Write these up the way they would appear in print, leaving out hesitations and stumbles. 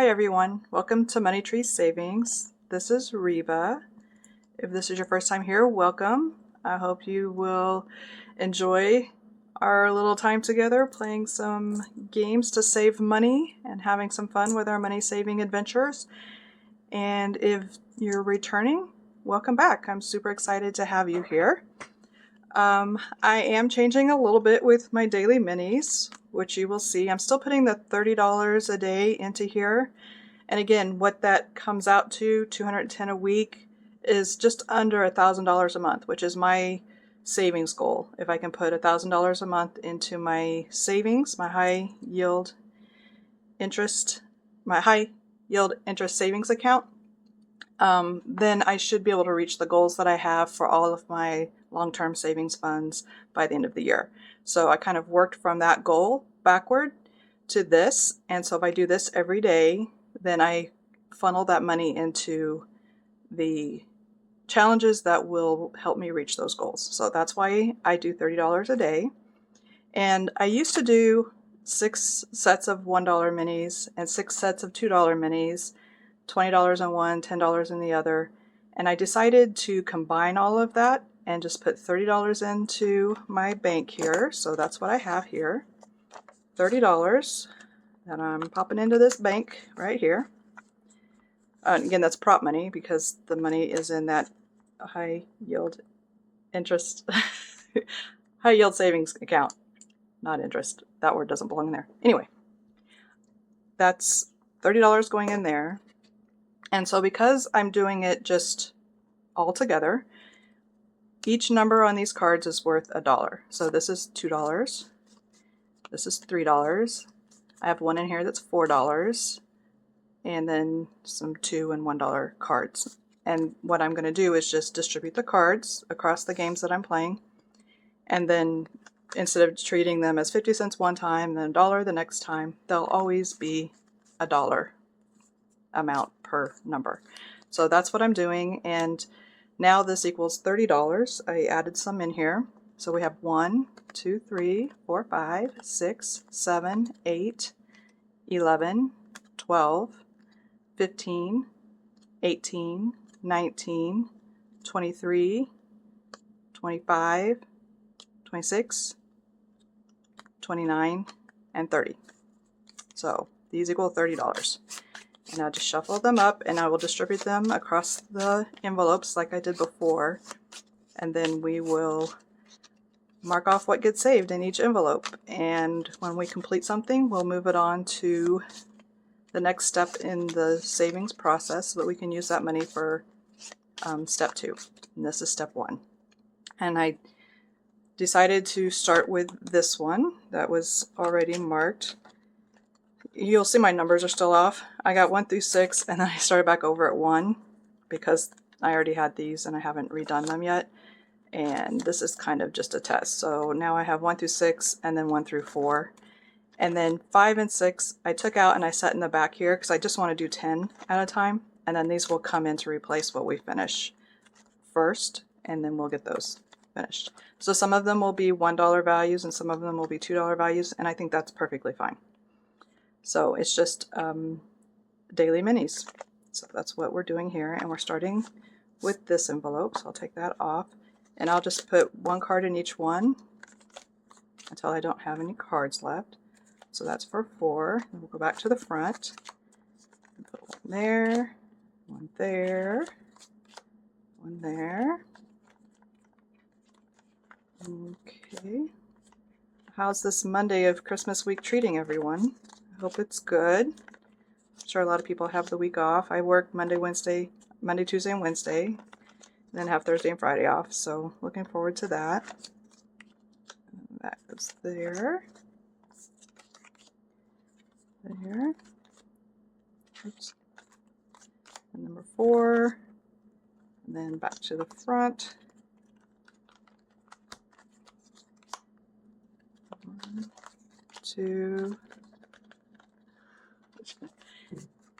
Hi everyone, welcome to Money Tree Savings. This is Reba. If this is your first time here, welcome. I hope you will enjoy our little time together playing some games to save money and having some fun with our money saving adventures. And if you're returning, welcome back. I'm super excited to have you here. I am changing a little bit with my daily minis, which you will see. I'm still putting the $30 a day into here. And again, what that comes out to, $210 a week, is just under $1,000 a month, which is my savings goal. If I can put $1,000 a month into my savings, my high yield interest savings account, then I should be able to reach the goals that I have for all of my long-term savings funds by the end of the year. So I kind of worked from that goal backward to this. And so if I do this every day, then I funnel that money into the challenges that will help me reach those goals. So that's why I do $30 a day. And I used to do 6 sets of $1 minis and 6 sets of $2 minis, $20 in one, $10 in the other. And I decided to combine all of that and just put $30 into my bank here. So that's what I have here, $30 that I'm popping into this bank right here. Again, that's prop money because the money is in that high yield interest, high yield savings account, not interest. That word doesn't belong in there. Anyway, that's $30 going in there. And so because I'm doing it just all together, each number on these cards is worth $1. So this is $2. This is $3. I have one in here that's $4. And then some $2 and $1 cards. And what I'm going to do is just distribute the cards across the games that I'm playing. And then instead of treating them as 50 cents one time, then $1 the next time, they'll always be $1 amount per number. So that's what I'm doing. And now this equals $30. I added some in here. So we have 1, 2, 3, 4, 5, 6, 7, 8, 11, 12, 15, 18, 19, 23, 25, 26, 29, and 30. So these equal $30. And I'll just shuffle them up and I will distribute them across the envelopes like I did before. And then we will mark off what gets saved in each envelope. And when we complete something, we'll move it on to the next step in the savings process so that we can use that money for step 2. And this is step 1. And I decided to start with this one that was already marked. You'll see my numbers are still off. I got 1 through 6 and then I started back over at 1 because I already had these and I haven't redone them yet. And this is kind of just a test. So now I have 1 through 6 and then 1 through 4. And then 5 and 6 I took out and I set in the back here because I just want to do 10 at a time. And then these will come in to replace what we finish first, and then we'll get those finished. So some of them will be $1 values and some of them will be $2 values, and I think that's perfectly fine. So it's just daily minis. So that's what we're doing here, and we're starting with this envelope. So I'll take that off, and I'll just put 1 card in each one until I don't have any cards left. So that's for 4. Then we'll go back to the front and put 1 there, 1 there, 1 there. Okay. How's this Monday of Christmas week treating everyone? I hope it's good. I'm sure a lot of people have the week off. I work Monday, Tuesday, and Wednesday, and then have Thursday and Friday off. So looking forward to that. And that goes there. There. Oops. And number 4. And then back to the front. 1, 2,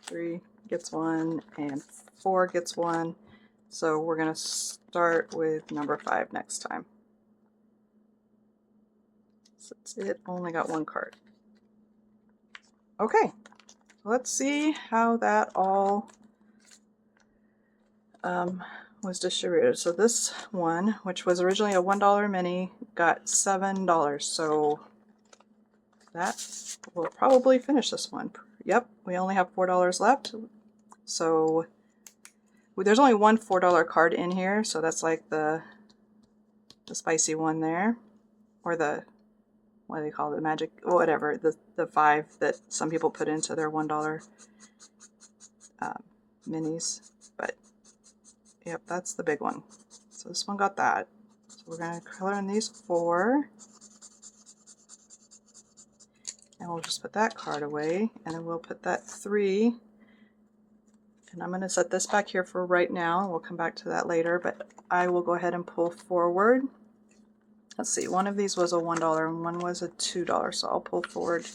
3 gets 1, and 4 gets 1. So we're going to start with number 5 next time. Since it only got 1 card. Okay, Let's see how that all was distributed. So this one, which was originally a $1 mini, got $7. So that will probably finish this one. Yep, we only have $4 left. So there's only one $4 card in here, so that's like the spicy one there, or the, what do they call it, the magic, whatever, the 5 that some people put into their $1 minis. But yep, that's the big one. So this one got that. So we're going to color in these 4. And we'll just put that card away. And then we'll put that 3. And I'm going to set this back here for right now. We'll come back to that later. But I will go ahead and pull forward. Let's see, one of these was a $1 and one was a $2. So I'll pull forward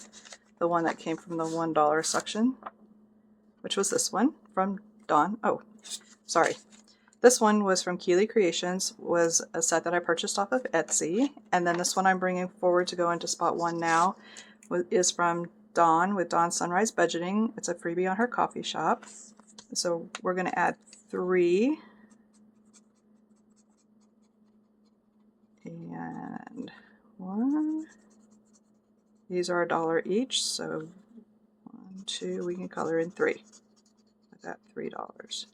the one that came from the $1 section, which was this one from Dawn. Oh, sorry. This one was from Keeley Creations, was a set that I purchased off of Etsy. And then this one I'm bringing forward to go into spot 1 now is from Dawn with Dawn Sunrise Budgeting. It's a freebie on her coffee shop. So we're going to add 3. And 1. These are $1 each, so 1, 2, we can color in 3. I got $3.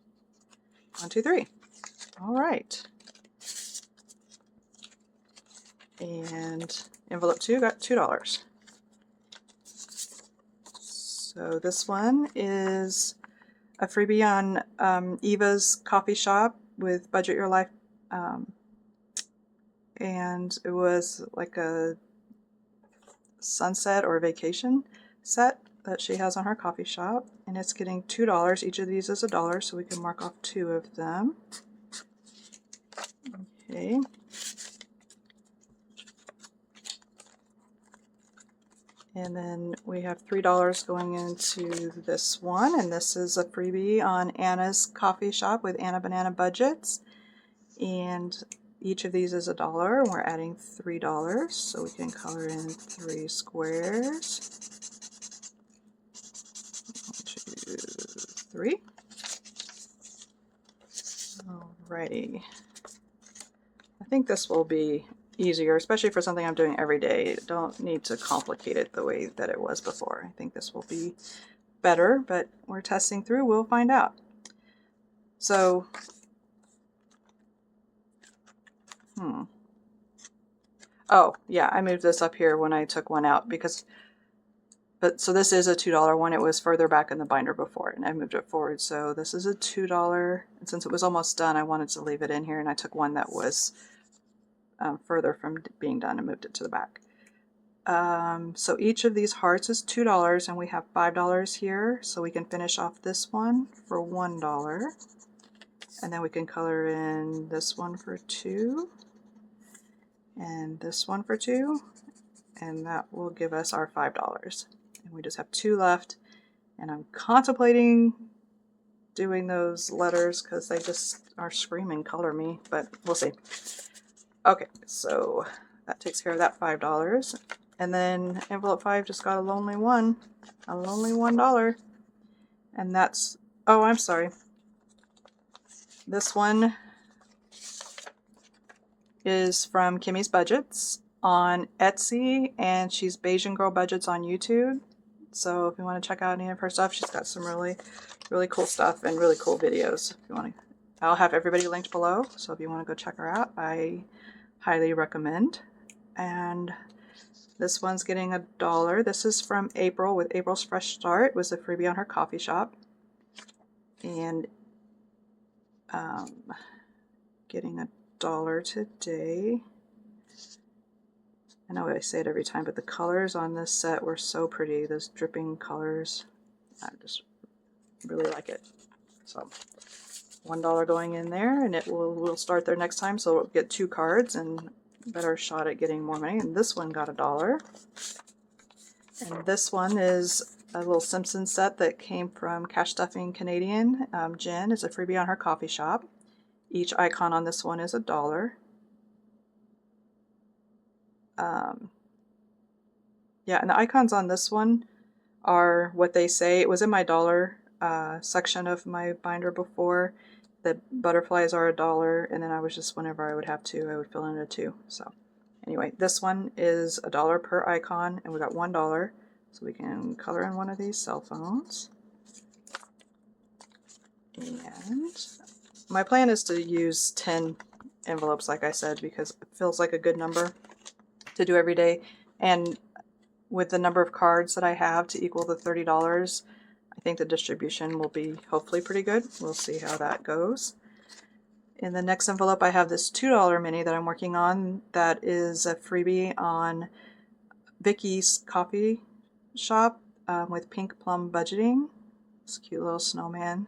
1, 2, 3. All right. And envelope 2 got $2. So this one is a freebie on Eva's coffee shop with Budget Your Life. And it was like a sunset or vacation set that she has on her coffee shop. And it's getting $2. Each of these is $1, so we can mark off 2 of them. Okay. And then we have $3 going into this one, and this is a freebie on Anna's coffee shop with Anna Banana Budgets. And each of these is $1, and we're adding $3, so we can color in 3 squares. 1, 2, 3. Alrighty. I think this will be easier, especially for something I'm doing every day. Don't need to complicate it the way that it was before. I think this will be better, but we're testing through. We'll find out. So, oh, yeah, I moved this up here when I took one out because, so this is a $2 one. It was further back in the binder before, and I moved it forward. So this is a $2, and since it was almost done, I wanted to leave it in here, and I took one that was further from being done and moved it to the back. So each of these hearts is $2, and we have $5 here, so we can finish off this one for $1, and then we can color in this one for 2, and this one for 2, and that will give us our $5. And we just have 2 left, and I'm contemplating doing those letters because they just are screaming color me, but we'll see. Okay, so that takes care of that $5. And then envelope 5 just got a lonely one, a lonely $1. And that's, oh, I'm sorry. This one is from Kimmy's Budgets on Etsy, and she's Bayesian Girl Budgets on YouTube. So if you want to check out any of her stuff, she's got some really, really cool stuff and really cool videos. If you want to, I'll have everybody linked below. So if you want to go check her out, I highly recommend. And this one's getting $1. This is from April with April's Fresh Start. It was a freebie on her coffee shop. And getting $1 today. I know I say it every time, but the colors on this set were so pretty. Those dripping colors. I just really like it. So $1 going in there, and we'll start there next time, so we'll get 2 cards and better shot at getting more money. And this one got $1. And this one is a little Simpsons set that came from Cash Stuffing Canadian. Jen is a freebie on her coffee shop. Each icon on this one is $1. Yeah, and the icons on this one are what they say. It was in my dollar section of my binder before. The butterflies are $1, and then I was just, whenever I would have two, I would fill in a 2. So anyway, this one is $1 per icon, and we got $1. So we can color in one of these cell phones. And my plan is to use 10 envelopes, like I said, because it feels like a good number to do every day. And with the number of cards that I have to equal the $30, I think the distribution will be hopefully pretty good. We'll see how that goes. In the next envelope, I have this $2 mini that I'm working on. That is a freebie on Vicky's coffee shop with pink plum budgeting. This cute little snowman.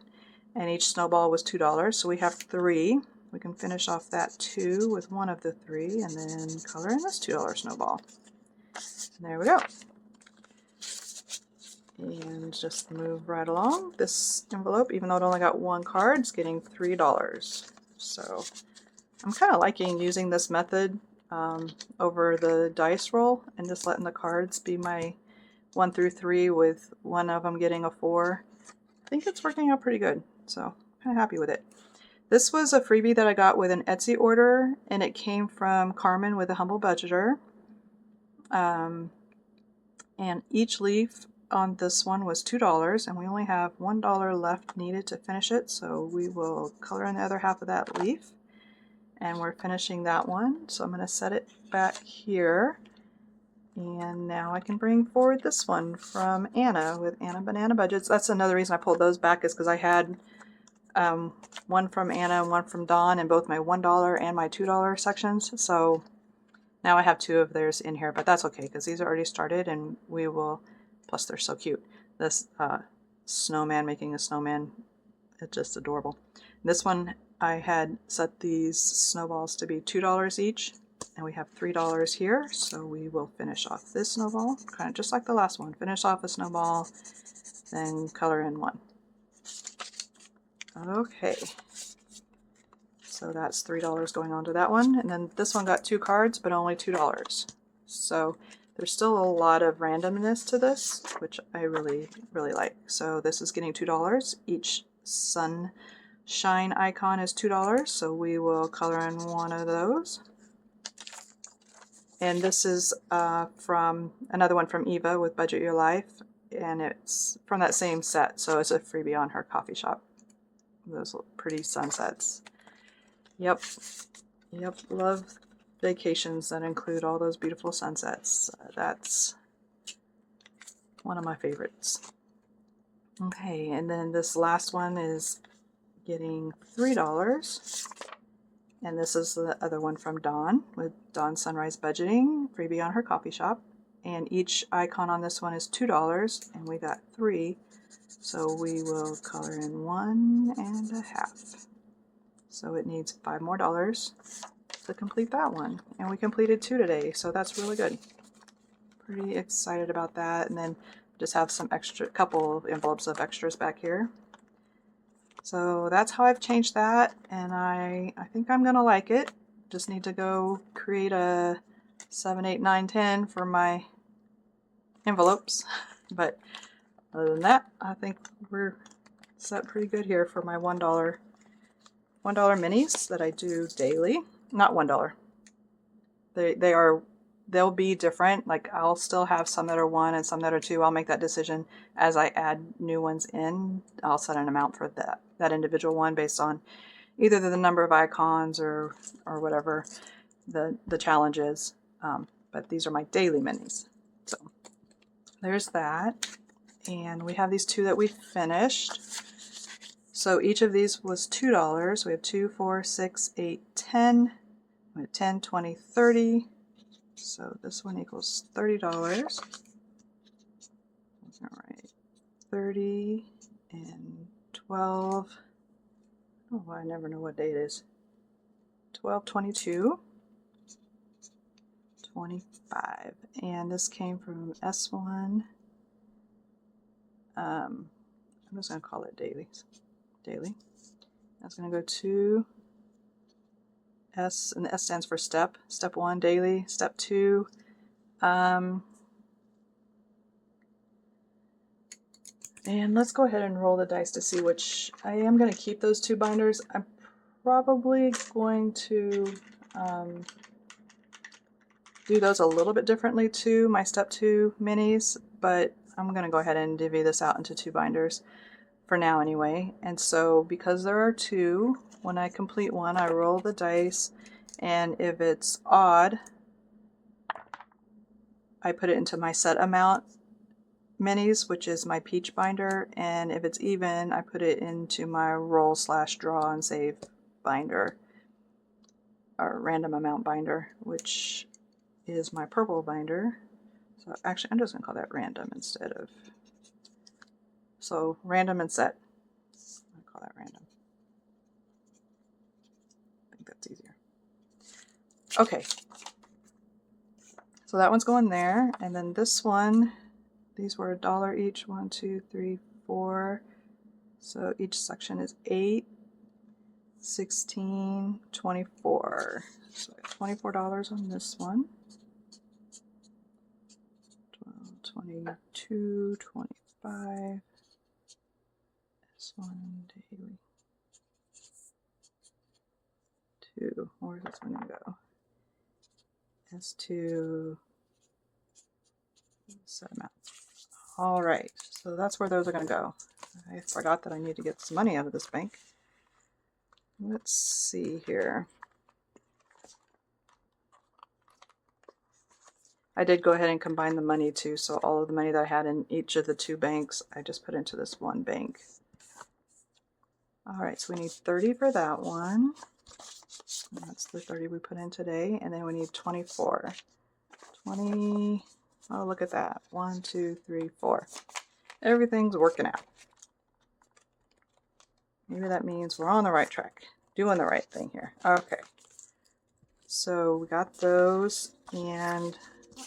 And each snowball was $2, so we have 3. We can finish off that 2 with one of the 3 and then color in this $2 snowball. And there we go. And just move right along. This envelope, even though it only got 1 card, is getting $3. So I'm kind of liking using this method over the dice roll and just letting the cards be my 1 through 3 with one of them getting a 4. I think it's working out pretty good, so I'm kind of happy with it. This was a freebie that I got with an Etsy order, and it came from Carmen with a Humble Budgeter. And each leaf on this one was $2, and we only have $1 left needed to finish it, so we will color in the other half of that leaf. And we're finishing that one, so I'm going to set it back here. And now I can bring forward this one from Anna with Anna Banana Budgets. That's another reason I pulled those back, is because I had one from Anna and one from Dawn in both my $1 and my $2 sections. So now I have 2 of theirs in here, but that's okay because these are already started and we will, plus they're so cute. This snowman making a snowman, it's just adorable. This one, I had set these snowballs to be $2 each, and we have $3 here, so we will finish off this snowball, kind of just like the last one. Finish off a snowball, then color in one. Okay, so that's $3 going on to that one, and then this one got 2 cards, but only $2. So there's still a lot of randomness to this, which I really, really like. So this is getting $2. Each sunshine icon is $2, so we will color in one of those. And this is from another one from Eva with Budget Your Life, and it's from that same set, so it's a freebie on her coffee shop. Those pretty sunsets. Yep, love vacations that include all those beautiful sunsets. That's one of my favorites. Okay, and then this last one is getting $3. And this is the other one from Dawn with Dawn Sunrise Budgeting, freebie on her coffee shop. And each icon on this one is $2, and we got 3. So we will color in 1.5. So it needs $5 more to complete that one. And we completed 2 today, so that's really good. Pretty excited about that. And then just have some extra, couple of envelopes of extras back here. So that's how I've changed that, and I think I'm gonna like it. Just need to go create a 7, 8, 9, 10 for my envelopes. But other than that, I think we're set pretty good here for my $1 minis that I do daily. Not $1. They'll be different. Like, I'll still have some that are 1 and some that are 2. I'll make that decision as I add new ones in. I'll set an amount for that individual one based on either the number of icons or whatever the challenge is. But these are my daily minis. So there's that. And we have these 2 that we finished. So each of these was $2. We have 2, 4, 6, 8, 10. We have 10, 20, 30. So this one equals $30. All right, 30 and 12. Oh, I never know what day it is. 12, 22, 25. And this came from S1. I'm just going to call it daily. That's going to go to S, and the S stands for step. Step 1, daily. Step 2, And let's go ahead and roll the dice to see which. I am going to keep those 2 binders. I'm probably going to do those a little bit differently too, my step 2 minis, but I'm going to go ahead and divvy this out into 2 binders for now anyway. And so because there are 2, when I complete one, I roll the dice, and if it's odd, I put it into my set amount minis, which is my peach binder, and if it's even, I put it into my roll/draw and save binder, or random amount binder, which is my purple binder. So actually, I'm just going to call that random instead of, so random and set. I'll call that random. I think that's easier. Okay. So that one's going there, and then this one, these were $1 each. 1, 2, 3, 4. So each section is 8, 16, 24. So $24 on this one. 12, 22, 25. This one daily. 2. Where's this one gonna go? S2. Set amount. All right, so that's where those are going to go. I forgot that I need to get some money out of this bank. Let's see here. I did go ahead and combine the money too, so all of the money that I had in each of the 2 banks, I just put into this one bank. All right, so we need 30 for that one. And that's the 30 we put in today, and then we need 24. 20. Oh, look at that. 1, 2, 3, 4. Everything's working out. Maybe that means we're on the right track, doing the right thing here. Okay. So we got those, and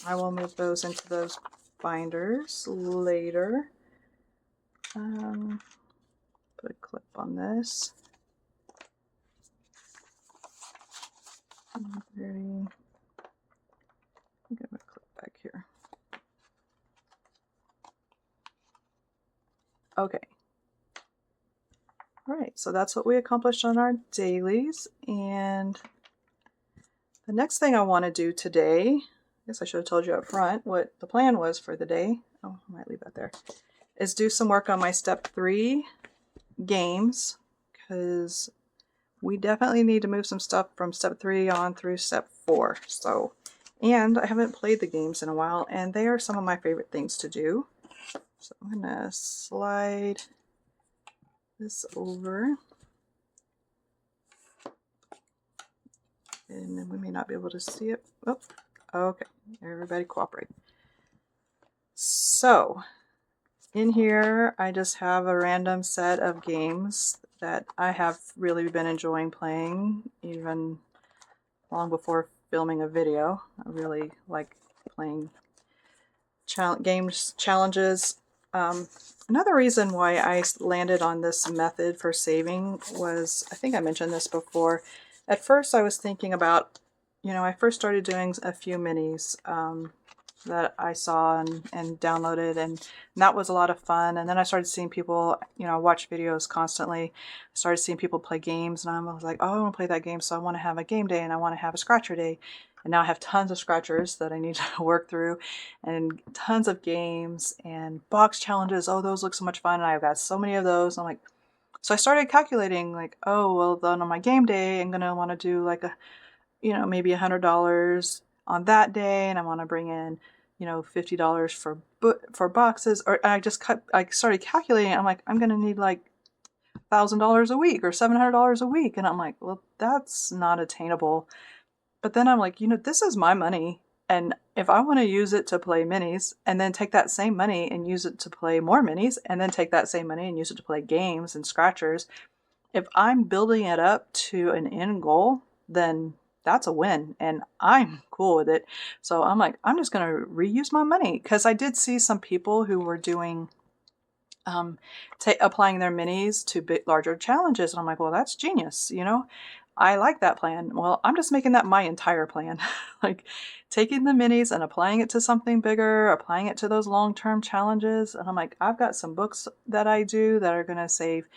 I will move those into those binders later. Put a clip on this. 30. Get my clip back here. Okay. All right, so that's what we accomplished on our dailies, and the next thing I want to do today, I guess I should have told you up front what the plan was for the day. Oh, I might leave that there. Is do some work on my step 3 games, because we definitely need to move some stuff from step 3 on through step 4. So, and I haven't played the games in a while, and they are some of my favorite things to do. So I'm gonna slide this over, and then we may not be able to see it. Oh, okay, everybody cooperate. So in here, I just have a random set of games that I have really been enjoying playing, even long before filming a video. I really like playing games, challenges. Another reason why I landed on this method for saving was, I think I mentioned this before, at first I was thinking about, I first started doing a few minis that I saw and downloaded, and that was a lot of fun. And then I started seeing people, watch videos constantly. I started seeing people play games, and I was like, oh, I want to play that game, so I want to have a game day, and I want to have a scratcher day. And now I have tons of scratchers that I need to work through, and tons of games and box challenges. Oh, those look so much fun, and I've got so many of those. I'm like, so I started calculating, like, oh, well, then on my game day, I'm gonna want to do like maybe $100 on that day, and I want to bring in, $50 for boxes. Or I started calculating. I'm like, I'm gonna need like $1,000 a week or $700 a week, and I'm like, well, that's not attainable. But then I'm like, this is my money, and if I want to use it to play minis, and then take that same money and use it to play more minis, and then take that same money and use it to play games and scratchers, if I'm building it up to an end goal, then that's a win, and I'm cool with it. So I'm like, I'm just going to reuse my money, because I did see some people who were doing applying their minis to larger challenges, and I'm like, well, that's genius, I like that plan. Well, I'm just making that my entire plan. Like taking the minis and applying it to something bigger, applying it to those long-term challenges. And I'm like, I've got some books that I do that are going to save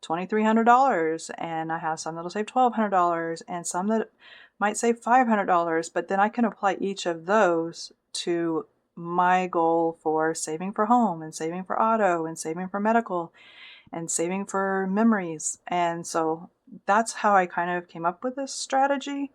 $2,300, and I have some that'll save $1,200 and some that might save $500, but then I can apply each of those to my goal for saving for home and saving for auto and saving for medical and saving for memories. And so that's how I kind of came up with this strategy.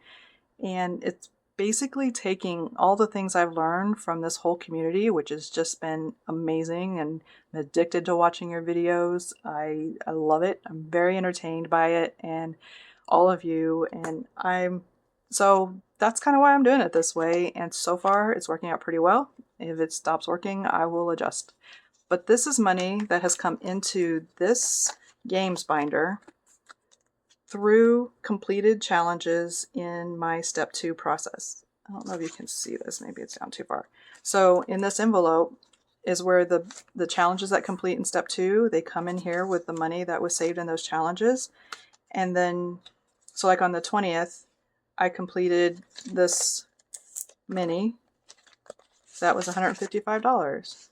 And it's basically taking all the things I've learned from this whole community, which has just been amazing, and I'm addicted to watching your videos. I love it. I'm very entertained by it and all of you. And so that's kind of why I'm doing it this way. And so far it's working out pretty well. If it stops working, I will adjust. But this is money that has come into this games binder through completed challenges in my step 2 process. I don't know if you can see this, maybe it's down too far. So in this envelope is where the challenges that complete in step 2, they come in here with the money that was saved in those challenges. And then, so like on the 20th, I completed this mini. That was $155.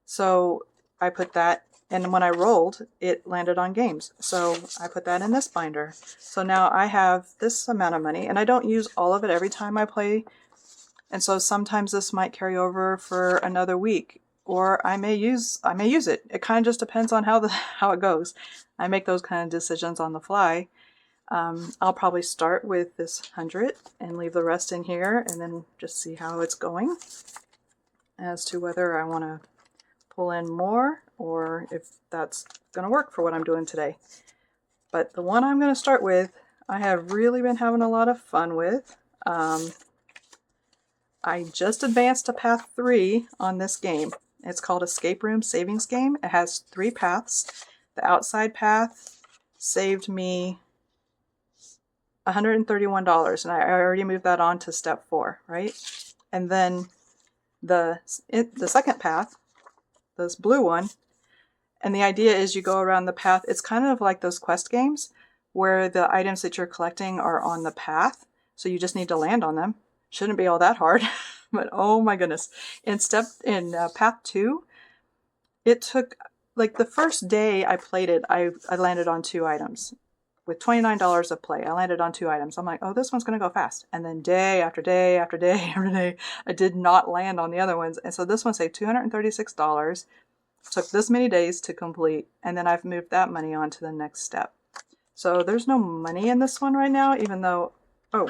So I put that, and when I rolled, it landed on games. So I put that in this binder. So now I have this amount of money, and I don't use all of it every time I play. And so sometimes this might carry over for another week, or I may use it. It kind of just depends on how it goes. I make those kind of decisions on the fly. I'll probably start with this 100 and leave the rest in here, and then just see how it's going as to whether I want to pull in more or if that's going to work for what I'm doing today. But the one I'm going to start with, I have really been having a lot of fun with. I just advanced to path 3 on this game. It's called Escape Room Savings Game. It has 3 paths. The outside path saved me $131, and I already moved that on to step 4, right? And then the second path, this blue one, and the idea is you go around the path. It's kind of like those quest games where the items that you're collecting are on the path, so you just need to land on them. Shouldn't be all that hard, but oh my goodness. In path 2, it took, like the first day I played it, I landed on 2 items. With $29 of play, I landed on 2 items. I'm like, oh, this one's going to go fast. And then day after day after day after day, I did not land on the other ones. And so this one saved $236. Took this many days to complete. And then I've moved that money on to the next step. So there's no money in this one right now, even though, oh,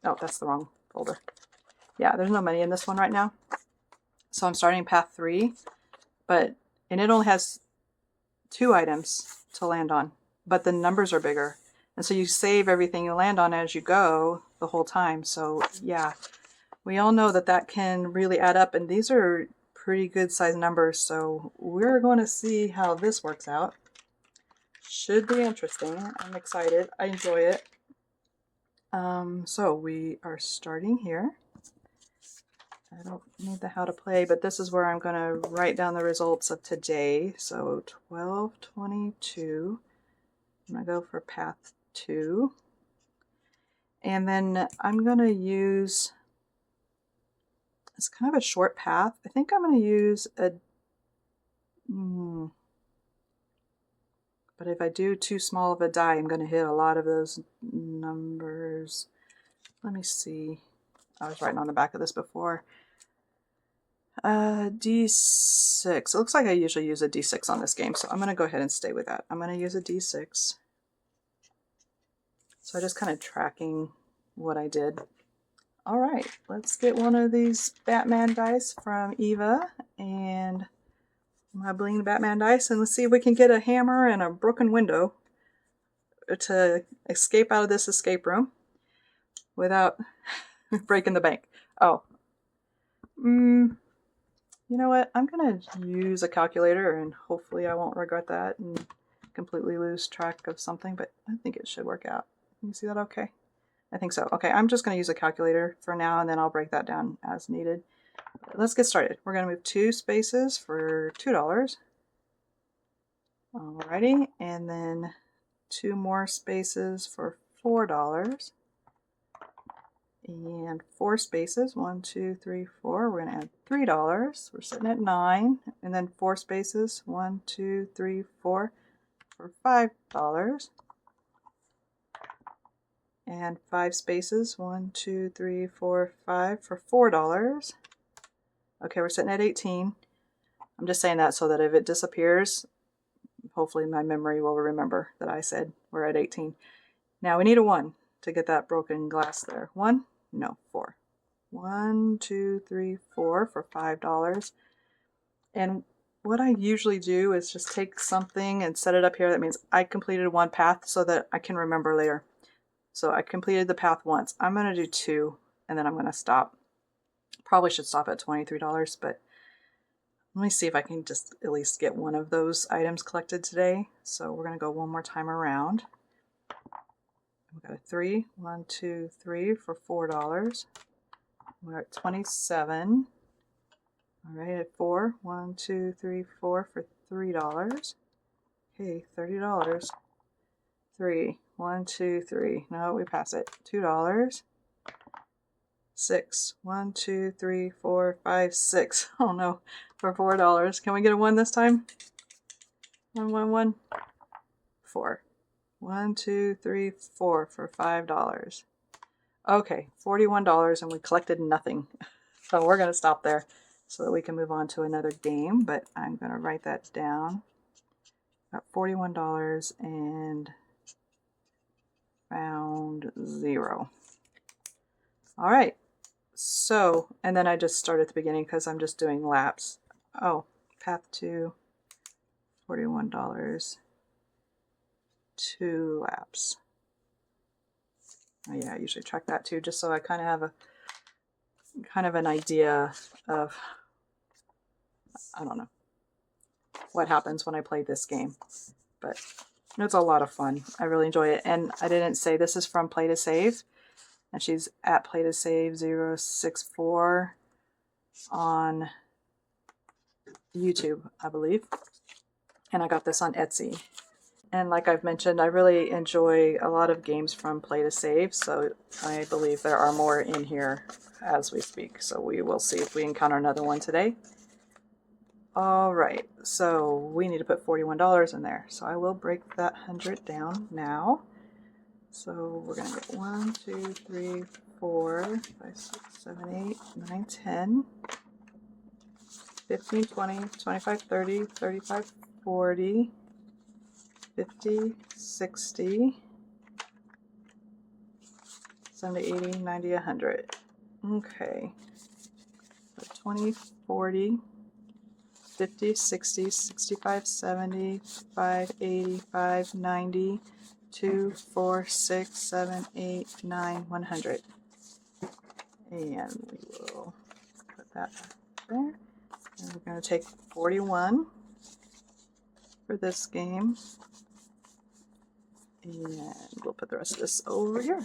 no, that's the wrong folder. Yeah, there's no money in this one right now. So I'm starting path 3, and it only has 2 items to land on. But the numbers are bigger. And so you save everything you land on as you go the whole time. So yeah, we all know that that can really add up. And these are pretty good size numbers. So we're going to see how this works out. Should be interesting. I'm excited. I enjoy it. So we are starting here. I don't need the how to play, but this is where I'm going to write down the results of today. So 12/22. I'm going to go for path 2. And then I'm going to use, it's kind of a short path. I think I'm going to use but if I do too small of a die, I'm going to hit a lot of those numbers. Let me see. I was writing on the back of this before. D6. It looks like I usually use a D6 on this game, so I'm going to go ahead and stay with that. I'm going to use a D6. So I'm just kind of tracking what I did. All right, let's get one of these Batman dice from Eva and my bling Batman dice, and let's see if we can get a hammer and a broken window to escape out of this escape room without breaking the bank. Oh. You know what? I'm going to use a calculator, and hopefully I won't regret that and completely lose track of something, but I think it should work out. Can you see that okay? I think so. Okay, I'm just going to use a calculator for now, and then I'll break that down as needed. Let's get started. We're going to move 2 spaces for $2. Alrighty, and then 2 more spaces for $4. And 4 spaces, 1, 2, 3, 4. We're going to add $3. We're sitting at 9. And then 4 spaces, 1, 2, 3, 4 for $5. And 5 spaces, 1, 2, 3, 4, 5 for $4. Okay, we're sitting at 18. I'm just saying that so that if it disappears, hopefully my memory will remember that I said we're at 18. Now we need a 1 to get that broken glass there. 1? No, 4. 1, 2, 3, 4 for $5. And what I usually do is just take something and set it up here. That means I completed 1 path so that I can remember later. So I completed the path once. I'm going to do 2 and then I'm going to stop. Probably should stop at $23, but let me see if I can just at least get one of those items collected today. So we're going to go one more time around. We've got a 3, 1, 2, 3 for $4. We're at 27. All right, at 4, 1, 2, 3, 4 for $3. Okay, $30. 3, 1, 2, 3. No, we pass it. $2. 6, 1, 2, 3, 4, 5, 6. Oh no, for $4. Can we get a 1 this time? 1, 1, 1. 4. 1, 2, 3, 4 for $5. Okay, $41 and we collected nothing. So we're going to stop there so that we can move on to another game, but I'm going to write that down. Got $41 and found 0. All right. So, and then I just start at the beginning because I'm just doing laps. Oh, path 2, $41, 2 laps. Oh yeah, I usually track that too, just so I kind of have an idea of, I don't know, what happens when I play this game. But it's a lot of fun. I really enjoy it. And I didn't say this is from Play to Save. And she's at Play to Save 064 on YouTube, I believe. And I got this on Etsy. And like I've mentioned, I really enjoy a lot of games from Play to Save. So I believe there are more in here as we speak. So we will see if we encounter another one today. All right, so we need to put $41 in there. So I will break that 100 down now. So we're going to get 1, 2, 3, 4, 5, 6, 7, 8, 9, 10, 15, 20, 25, 30, 35, 40, 50, 60, 70, 80, 90, 100. Okay, so 20, 40, 50, 60, 65, 75, 85, 90, 2, 4, 6, 7, 8, 9, 100. And we will put that there. And we're going to take 41 for this game. And we'll put the rest of this over here.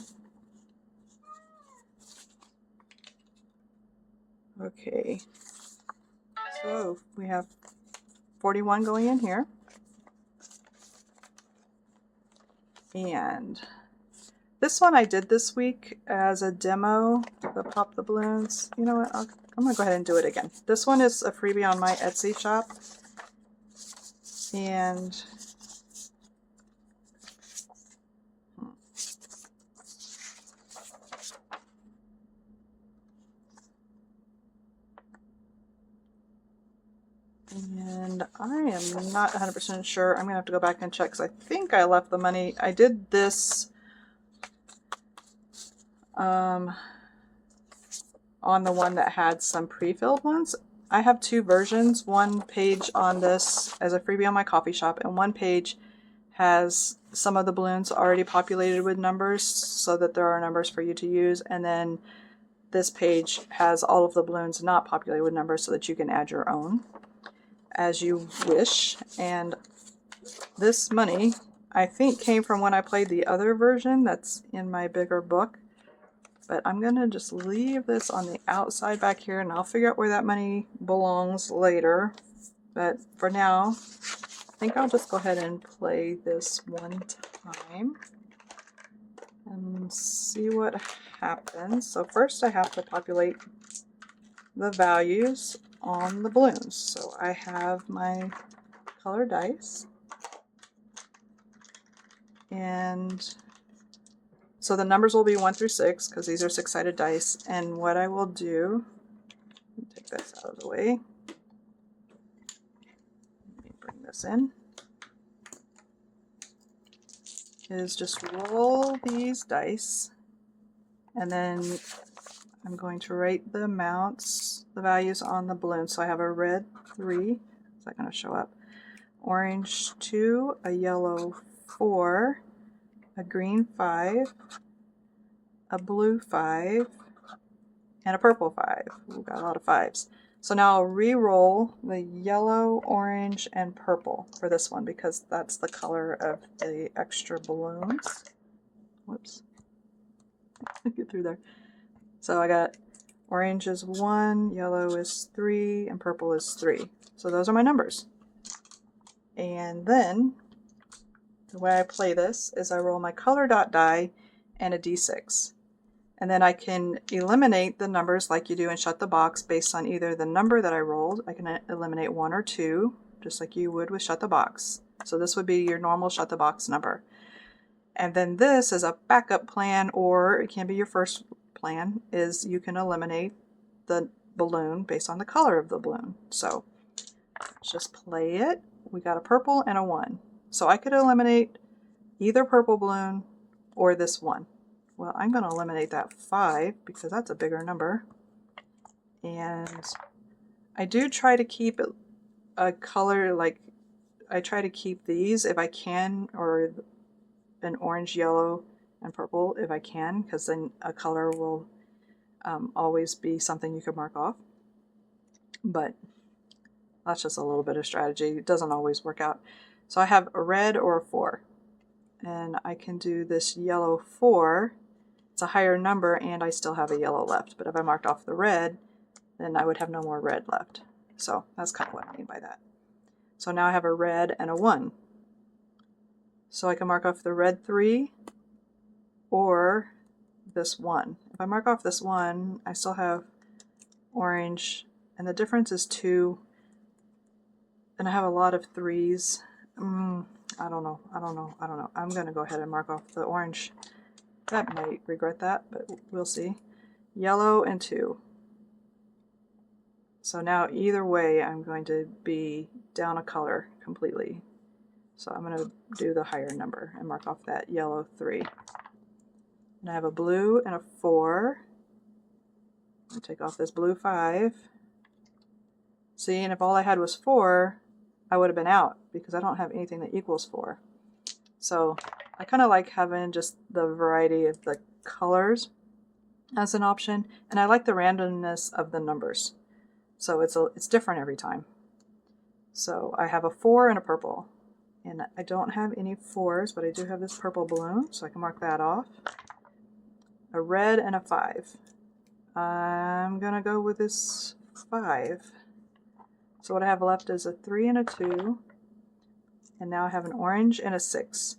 Okay. So we have 41 going in here. And this one I did this week as a demo, the Pop the Balloons. You know what, I'm going to go ahead and do it again. This one is a freebie on my Etsy shop. And I am not 100% sure. I'm going to have to go back and check because I think I left the money. I did this on the one that had some pre-filled ones. I have 2 versions. One page on this as a freebie on my coffee shop, and one page has some of the balloons already populated with numbers so that there are numbers for you to use, and then this page has all of the balloons not populated with numbers so that you can add your own as you wish. And this money I think came from when I played the other version that's in my bigger book. But I'm going to just leave this on the outside back here, and I'll figure out where that money belongs later. But for now, think I'll just go ahead and play this one time and see what happens. So first I have to populate the values on the balloons. So I have my color dice, and so the numbers will be 1 through 6 because these are 6-sided dice. And what I will do, take this out of the way, let me bring this in, is just roll these dice, and then I'm going to write the amounts, the values on the balloon. So I have a red 3, is that going to show up? Orange 2, a yellow 4, a green 5, a blue 5, and a purple 5. We've got a lot of 5s. So now I'll re-roll the yellow, orange, and purple for this one because that's the color of the extra balloons. Whoops. Get through there. So I got orange is 1, yellow is 3, and purple is 3. So those are my numbers. And then the way I play this is I roll my color dot die and a d6. And then I can eliminate the numbers like you do in Shut the Box based on either the number that I rolled. I can eliminate 1 or 2, just like you would with Shut the Box. So this would be your normal Shut the Box number. And then this is a backup plan, or it can be your first plan, is you can eliminate the balloon based on the color of the balloon. So let's just play it. We got a purple and a 1. So I could eliminate either purple balloon or this 1. Well, I'm going to eliminate that 5 because that's a bigger number. And I do try to keep it a color, like I try to keep these if I can, or an orange, yellow, and purple if I can, because then a color will always be something you could mark off. But that's just a little bit of strategy. It doesn't always work out. So I have a red or a 4. And I can do this yellow 4. It's a higher number and I still have a yellow left. But if I marked off the red, then I would have no more red left. So that's kind of what I mean by that. So now I have a red and a 1. So I can mark off the red 3 or this 1. If I mark off this 1, I still have orange, and the difference is 2. And I have a lot of 3s. I don't know. I'm going to go ahead and mark off the orange. That might regret that, but we'll see. Yellow and 2. So now either way, I'm going to be down a color completely. So I'm going to do the higher number and mark off that yellow 3. And I have a blue and a 4. I'll take off this blue 5. See, and if all I had was 4, I would have been out because I don't have anything that equals 4. So I kind of like having just the variety of the colors as an option, and I like the randomness of the numbers. So it's different every time. So I have a 4 and a purple, and I don't have any 4s, but I do have this purple balloon, so I can mark that off. A red and a 5. I'm gonna go with this 5. So what I have left is a 3 and a 2, and now I have an orange and a 6.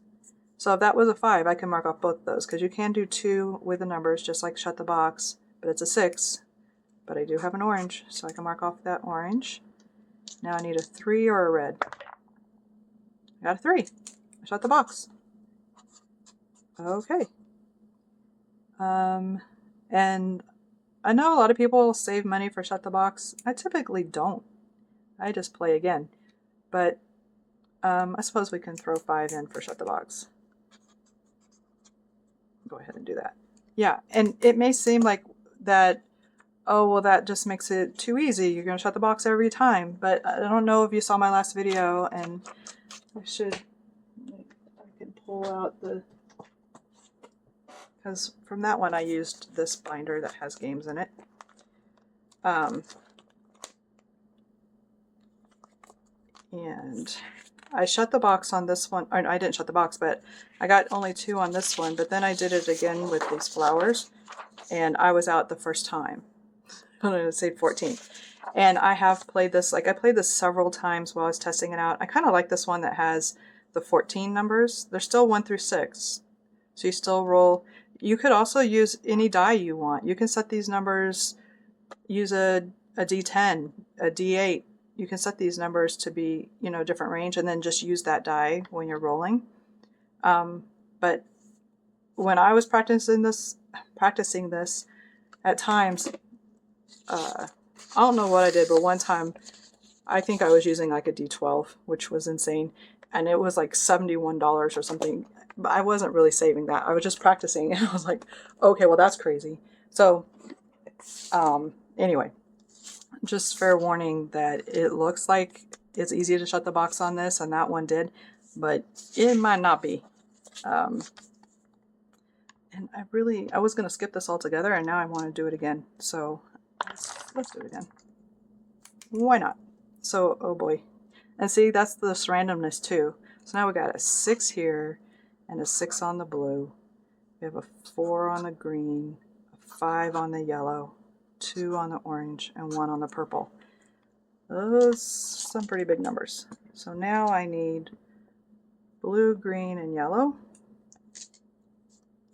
So if that was a 5, I can mark off both those, because you can do 2 with the numbers, just like Shut the Box, but it's a 6. But I do have an orange, so I can mark off that orange. Now I need a 3 or a red. I got a 3. I Shut the Box. Okay. And I know a lot of people save money for Shut the Box. I typically don't. I just play again. But I suppose we can throw 5 in for Shut the Box. Go ahead and do that. Yeah, and it may seem like that, oh, well, that just makes it too easy. You're going to shut the box every time. But I don't know if you saw my last video, and I can pull out the, because from that one I used this binder that has games in it. And I shut the box on this one. Or I didn't shut the box, but I got only 2 on this one. But then I did it again with these flowers, and I was out the first time. I'm going to say 14. And I have played this, like I played this several times while I was testing it out. I kind of like this one that has the 14 numbers. They're still 1 through 6. So you still roll. You could also use any die you want. You can set these numbers, use a D10, a D8. You can set these numbers to be, you know, different range, and then just use that die when you're rolling. But when I was practicing this at times, I don't know what I did, but one time I think I was using like a D12, which was insane. And it was like $71 or something. But I wasn't really saving that. I was just practicing. And I was like, okay, well, that's crazy. So anyway, just fair warning that it looks like it's easy to shut the box on this, and that one did, but it might not be. And I was going to skip this altogether, and now I want to do it again. So let's do it again. Why not? So, oh boy. And see, that's this randomness too. So now we got a 6 here and a 6 on the blue. We have a 4 on the green, a 5 on the yellow, 2 on the orange, and 1 on the purple. Those some pretty big numbers. So now I need blue, green, and yellow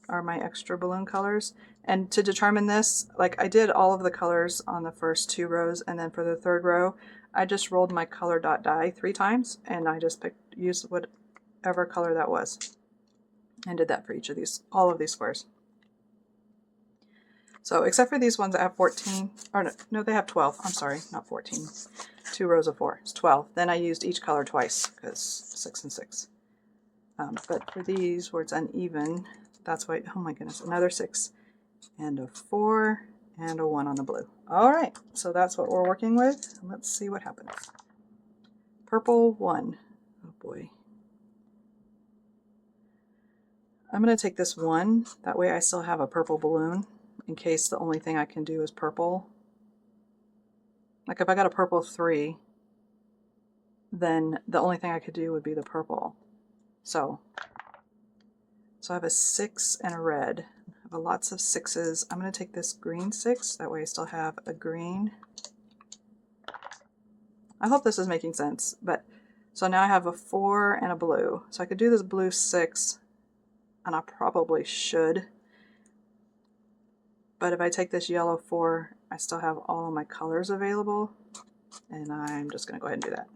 are my extra balloon colors. And to determine this, like I did all of the colors on the first 2 rows, and then for the 3rd row, I just rolled my color dot die 3 times, and I just used whatever color that was, and did that for each of these, all of these squares. So except for these ones that have 14, or no, they have 12. I'm sorry, not 14. 2 rows of 4. It's 12. Then I used each color twice because 6 and 6. But for these where it's uneven, that's why, oh my goodness, another 6 and a 4 and a 1 on the blue. All right, so that's what we're working with. Let's see what happens. Purple 1. Oh boy. I'm going to take this 1. That way I still have a purple balloon in case the only thing I can do is purple. Like if I got a purple 3, then the only thing I could do would be the purple. So I have a 6 and a red. I have lots of 6s. I'm going to take this green 6. That way I still have a green. I hope this is making sense. But so now I have a 4 and a blue. So I could do this blue 6, and I probably should. But if I take this yellow 4, I still have all of my colors available. And I'm just going to go ahead and do that.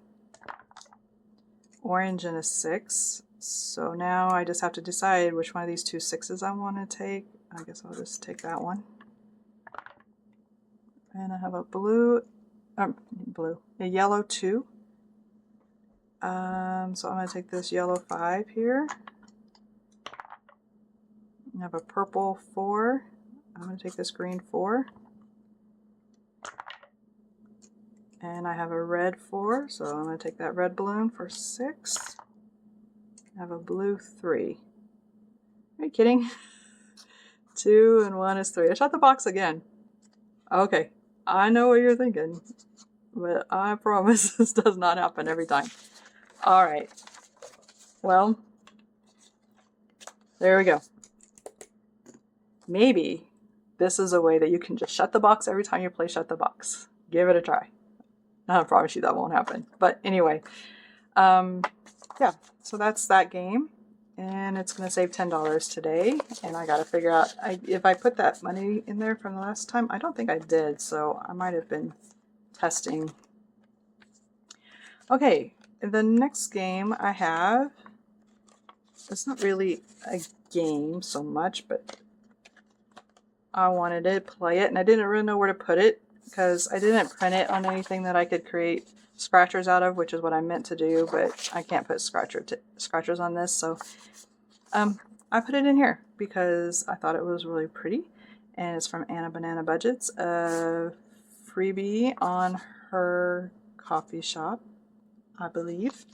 Orange and a 6. So now I just have to decide which one of these 2 6s I want to take. I guess I'll just take that one. And I have a a yellow 2. So I'm going to take this yellow 5 here. I have a purple 4. I'm going to take this green 4. And I have a red 4, so I'm going to take that red balloon for 6. I have a blue 3. Are you kidding? 2 and 1 is 3. I shut the box again. Okay, I know what you're thinking, but I promise this does not happen every time. All right. Well, there we go. Maybe this is a way that you can just shut the box every time you play Shut the Box. Give it a try. I promise you that won't happen. But anyway, yeah, so that's that game. And it's going to save $10 today. And I got to figure out if I put that money in there from the last time. I don't think I did, so I might have been testing. Okay, the next game I have, it's not really a game so much, but I wanted to play it, and I didn't really know where to put it because I didn't print it on anything that I could create scratchers out of, which is what I meant to do, but I can't put scratchers on this, so I put it in here because I thought it was really pretty, and it's from Anna Banana Budgets, a freebie on her coffee shop, I believe.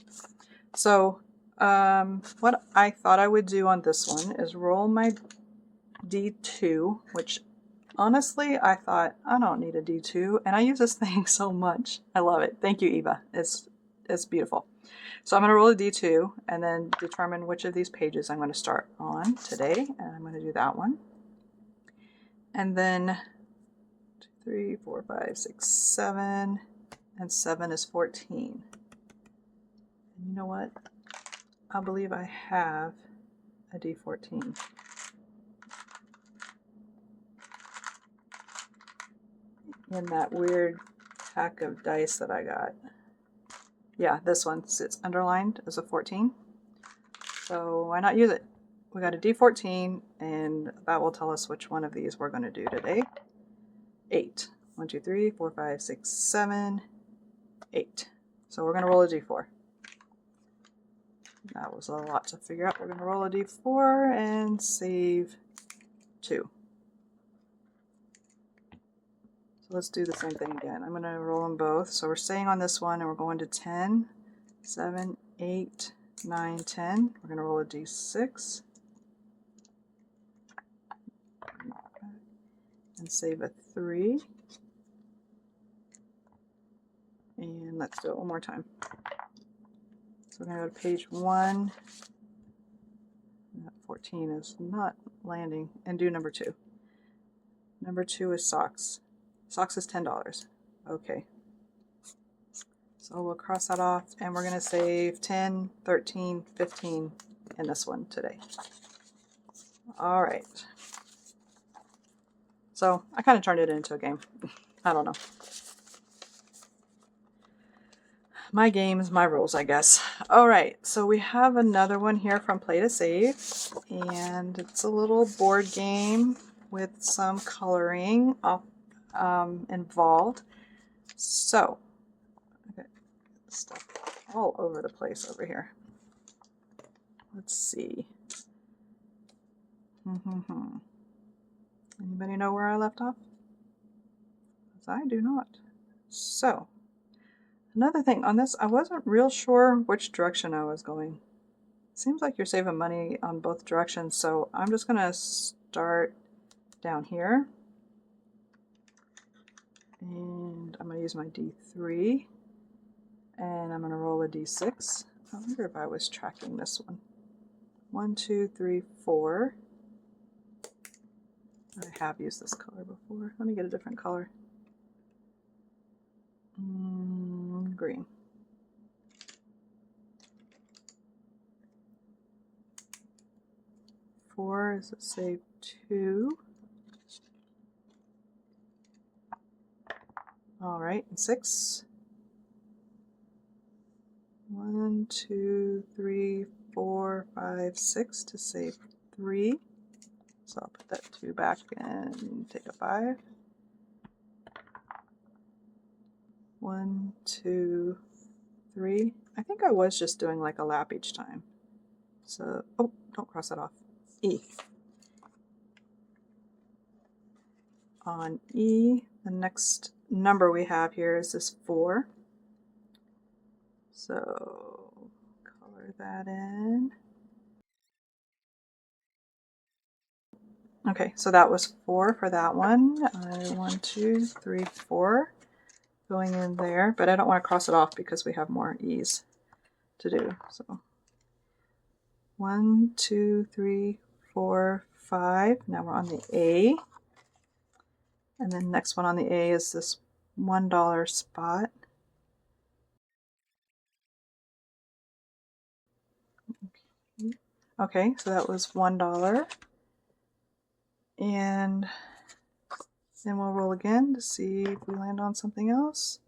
So what I thought I would do on this one is roll my D2, which honestly I thought I don't need a D2, and I use this thing so much. I love it. Thank you, Eva. It's beautiful. So I'm going to roll a D2 and then determine which of these pages I'm going to start on today, and I'm going to do that one. And then 3, 4, 5, 6, 7, and 7 is 14. And you know what? I believe I have a D14. In that weird pack of dice that I got. Yeah, this one sits underlined as a 14. So why not use it? We got a D14, and that will tell us which one of these we're going to do today. 8. 1, 2, 3, 4, 5, 6, 7, 8. So we're going to roll a D4. That was a lot to figure out. We're going to roll a D4 and save 2. So let's do the same thing again. I'm going to roll them both. So we're staying on this one, and we're going to 10, 7, 8, 9, 10. We're going to roll a D6. And save a 3. And let's do it one more time. So we're going to go to page 1. That 14 is not landing. And do number 2. Number 2 is socks. Socks is $10. Okay. So we'll cross that off, and we're going to save 10, 13, 15 in this one today. All right. So I kind of turned it into a game. I don't know. My games, my rules, I guess. All right, so we have another one here from Play to Save, and it's a little board game with some coloring involved. So, okay, stuff all over the place over here. Let's see. Anybody know where I left off? Because I do not. So, another thing on this, I wasn't real sure which direction I was going. Seems like you're saving money on both directions, so I'm just going to start down here. And I'm going to use my D3. And I'm going to roll a D6. I wonder if I was tracking this one. 1, 2, 3, 4. I have used this color before. Let me get a different color. Green. Four is a save 2. All right, and 6. 1, 2, 3, 4, 5, 6 to save 3. So I'll put that 2 back and take a 5. 1, 2, 3. I think I was just doing like a lap each time. So, oh, don't cross that off. E. On E, the next number we have here is this 4. So, color that in. Okay, so that was 4 for that one. 1, 2, 3, 4 going in there, but I don't want to cross it off because we have more E's to do. So 1, 2, 3, 4, 5. Now we're on the A. And then next one on the A is this $1 spot. Okay, so that was $1. And then we'll roll again to see if we land on something else.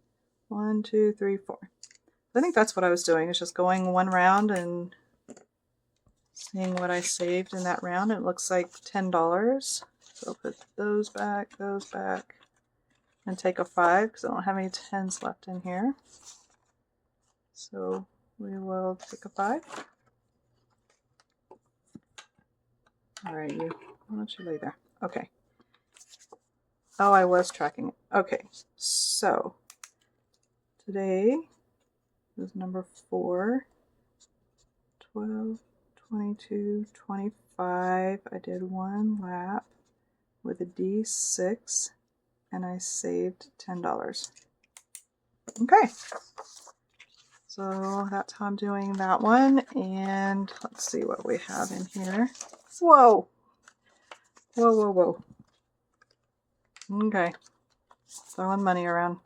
1, 2, 3, 4. I think that's what I was doing, is just going one round and seeing what I saved in that round. It looks like $10. So I'll put those back, and take a 5 because I don't have any 10s left in here. So we will take a 5. All right, you. Why don't you lay there? Okay. Oh, I was tracking it. Okay, so today is number 4, 12, 22, 25. I did one lap with a D6 and I saved $10. Okay, so that's how I'm doing that one. And let's see what we have in here. Whoa, whoa, whoa, whoa. Okay, throwing money around.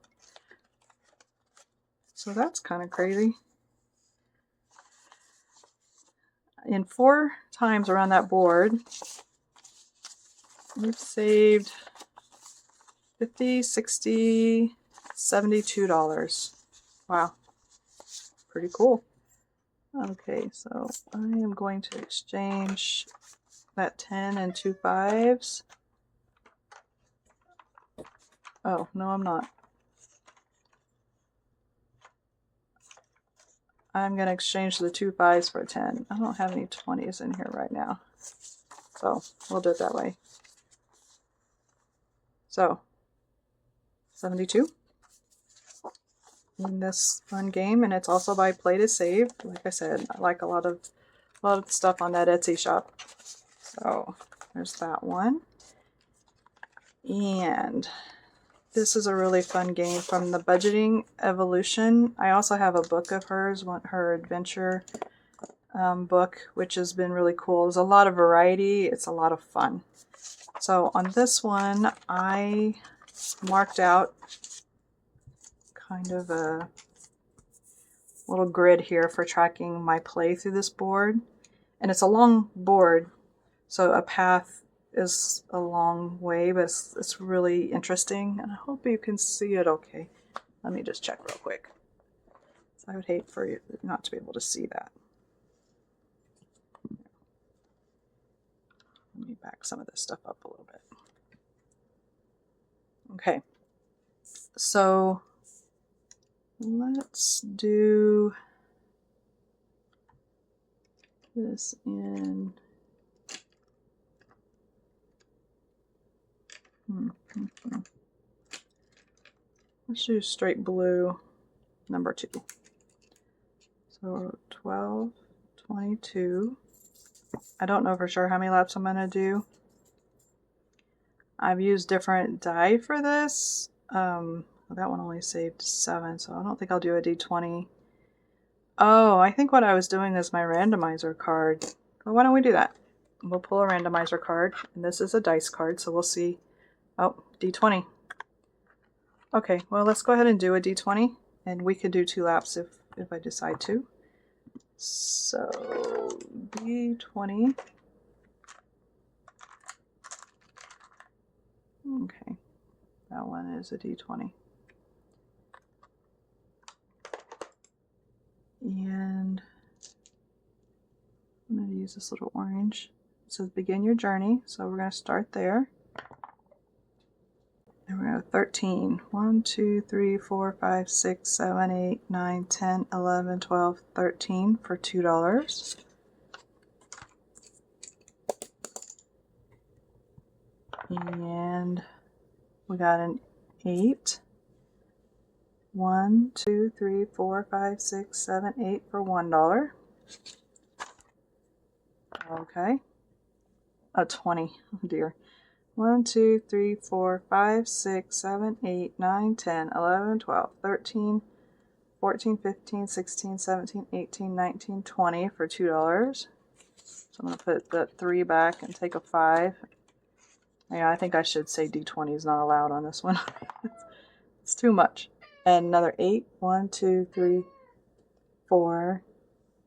So that's kind of crazy. In 4 times around that board, we've saved $50, $60, $72. Wow, pretty cool. Okay, so I am going to exchange that 10 and 2 5s. Oh, no, I'm not. I'm going to exchange the 2 5s for a 10. I don't have any 20s in here right now, so we'll do it that way. So, 72 in this fun game, and it's also by Play to Save. Like I said, I like a lot of stuff on that Etsy shop. So there's that one. And this is a really fun game from the Budgeting Evolution. I also have a book of hers, her adventure book, which has been really cool. There's a lot of variety. It's a lot of fun. So on this one, I marked out kind of a little grid here for tracking my play through this board. And it's a long board, so a path is a long way, but it's really interesting, and I hope you can see it okay. Let me just check real quick. So I would hate for you not to be able to see that. Let me back some of this stuff up a little bit. Okay, so let's do this in let's do straight blue number 2. So 12, 22. I don't know for sure how many laps I'm going to do. I've used different die for this. That one only saved 7, so I don't think I'll do a D20. Oh, I think what I was doing is my randomizer card. Well, why don't we do that? We'll pull a randomizer card, and this is a dice card, so we'll see. Oh, D20. Okay, well, let's go ahead and do a D20, and we could do 2 laps if I decide to. So, D20. Okay, that one is a D20. And I'm going to use this little orange. It says begin your journey, so we're going to start there. And we're going to 13. 1, 2, 3, 4, 5, 6, 7, 8, 9, 10, 11, 12, 13 for $2. And we got an 8. 1, 2, 3, 4, 5, 6, 7, 8 for $1. Okay. A 20. Oh dear. 1, 2, 3, 4, 5, 6, 7, 8, 9, 10, 11, 12, 13, 14, 15, 16, 17, 18, 19, 20 for $2. So I'm going to put that 3 back and take a 5. Yeah, I think I should say D20 is not allowed on this one. It's too much. And another 8. 1, 2, 3, 4,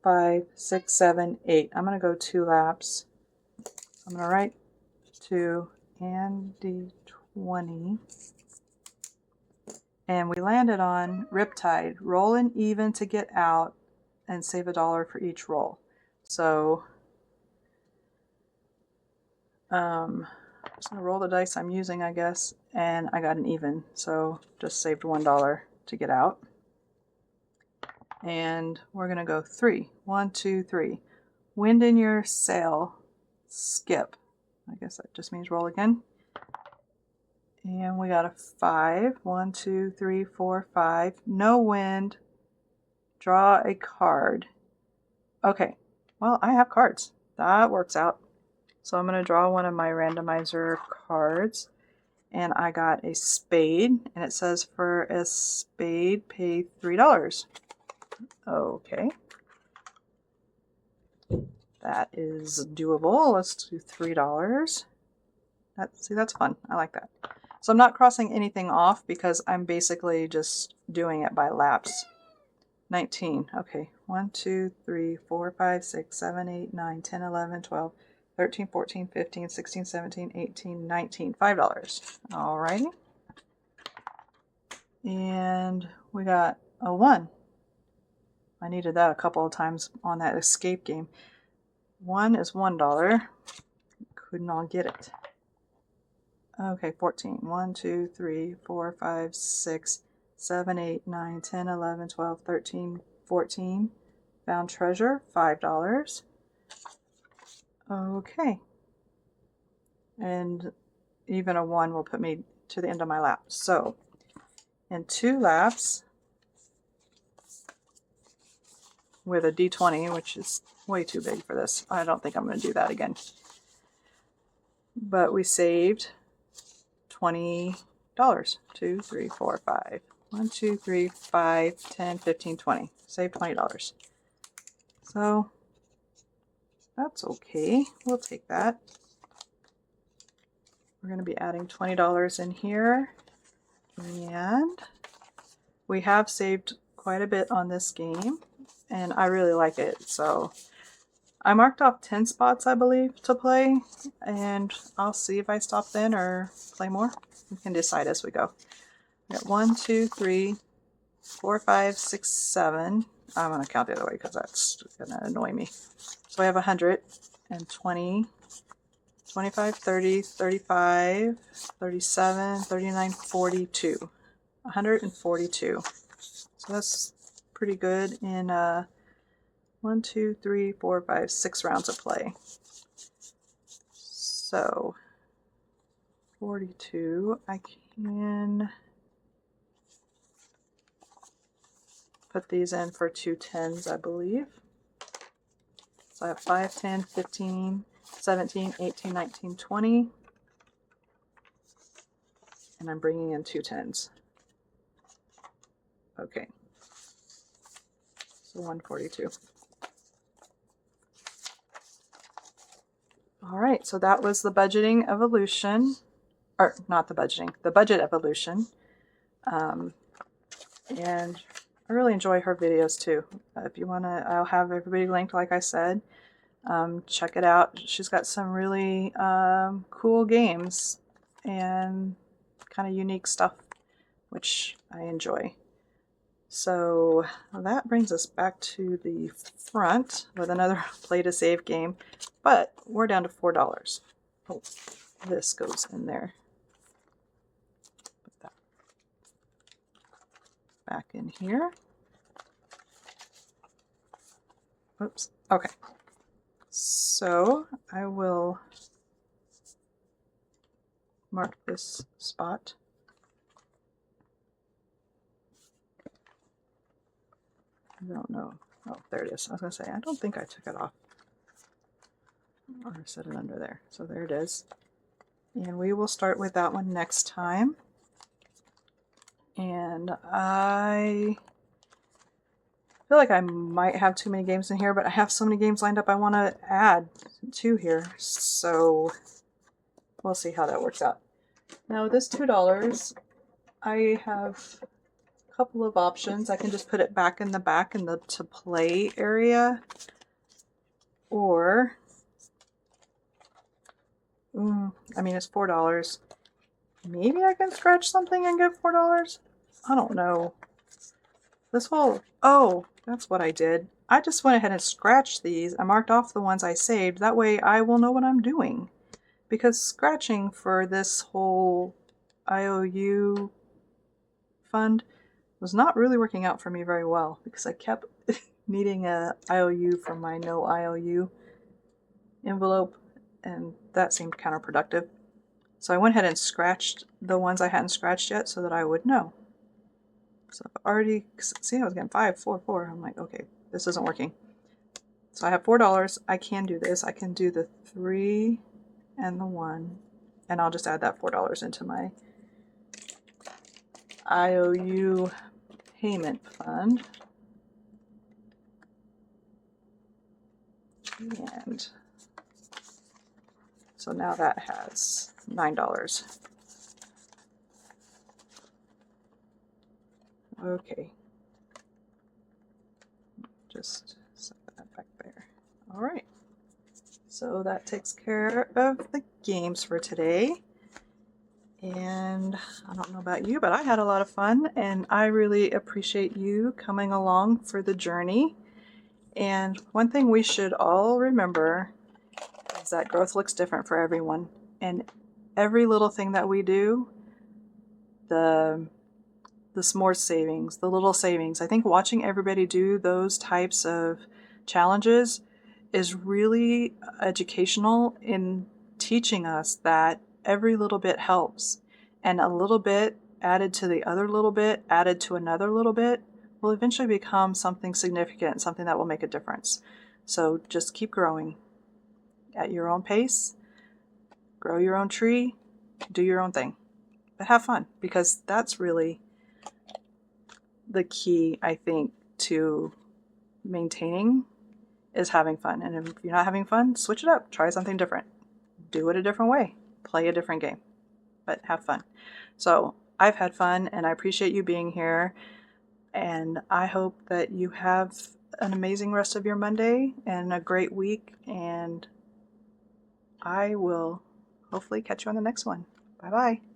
5, 6, 7, 8. I'm going to go 2 laps. I'm going to write 2 and D20. And we landed on Riptide. Roll an even to get out and save $1 for each roll. So I'm just going to roll the dice I'm using, I guess, and I got an even. So just saved $1 to get out. And we're going to go 3. 1, 2, 3. Wind in your sail. Skip. I guess that just means roll again. And we got a 5. 1, 2, 3, 4, 5. No wind. Draw a card. Okay. Well, I have cards. That works out. So I'm going to draw one of my randomizer cards. And I got a spade. And it says for a spade, pay $3. Okay. That is doable. Let's do $3. See, that's fun. I like that. So I'm not crossing anything off because I'm basically just doing it by laps. 19. Okay. 1, 2, 3, 4, 5, 6, 7, 8, 9, 10, 11, 12, 13, 14, 15, 16, 17, 18, 19. $5. Alrighty. And we got a 1. I needed that a couple of times on that escape game. 1 is $1. Could not get it. Okay, 14. 1, 2, 3, 4, 5, 6, 7, 8, 9, 10, 11, 12, 13, 14. Found treasure, $5. Okay. And even a 1 will put me to the end of my lap. So, in 2 laps, with a D20, which is way too big for this. I don't think I'm going to do that again. But we saved $20. 2, 3, 4, 5. 1, 2, 3, 5, 10, 15, 20. Saved $20. So that's okay. We'll take that. We're going to be adding $20 in here. And we have saved quite a bit on this game. And I really like it. So I marked off 10 spots, I believe, to play. And I'll see if I stop then or play more. We can decide as we go. We got 1, 2, 3, 4, 5, 6, 7. I'm going to count the other way because that's going to annoy me. So I have 100 and 20, 25, 30, 35, 37, 39, 42. 142. So that's pretty good in 1, 2, 3, 4, 5, 6 rounds of play. So 42, I can put these in for 2 10s, I believe. So I have 5, 10, 15, 17, 18, 19, 20. And I'm bringing in 2 10s. Okay. So 142. All right, so that was the budgeting evolution, or not the budgeting, the budget evolution. And I really enjoy her videos too. If you want to, I'll have everybody linked, like I said. Check it out. She's got some really cool games and kind of unique stuff, which I enjoy. So that brings us back to the front with another play to save game, but we're down to $4. Oh, this goes in there. Put that back in here. Oops. Okay. So I will mark this spot. I don't know. Oh, there it is. I was going to say, I don't think I took it off. Or set it under there. So there it is. And we will start with that one next time. And I feel like I might have too many games in here, but I have so many games lined up I want to add to here. So we'll see how that works out. Now with this $2, I have a couple of options. I can just put it back in the to play area. Or, I mean, it's $4. Maybe I can scratch something and get $4? I don't know. This whole, oh, that's what I did. I just went ahead and scratched these. I marked off the ones I saved. That way I will know what I'm doing. Because scratching for this whole IOU fund was not really working out for me very well. Because I kept needing a IOU for my no IOU envelope. And that seemed counterproductive. So I went ahead and scratched the ones I hadn't scratched yet so that I would know. So I've already, see, I was getting 5, 4, 4. I'm like, okay, this isn't working. So I have $4. I can do this. I can do the 3 and the 1. And I'll just add that $4 into my IOU payment fund. And so now that has $9. Okay. Just set that back there. All right. So that takes care of the games for today. And I don't know about you, but I had a lot of fun, and I really appreciate you coming along for the journey. And one thing we should all remember is that growth looks different for everyone. And every little thing that we do, the s'mores savings, the little savings, I think watching everybody do those types of challenges is really educational in teaching us that every little bit helps, and a little bit added to the other little bit added to another little bit will eventually become something significant, something that will make a difference. So just keep growing at your own pace, grow your own tree, do your own thing, but have fun, because that's really the key, I think, to maintaining is having fun. And if you're not having fun, switch it up, try something different, do it a different way, play a different game, but have fun. So I've had fun, and I appreciate you being here, and I hope that you have an amazing rest of your Monday and a great week, and I will hopefully catch you on the next one. Bye bye.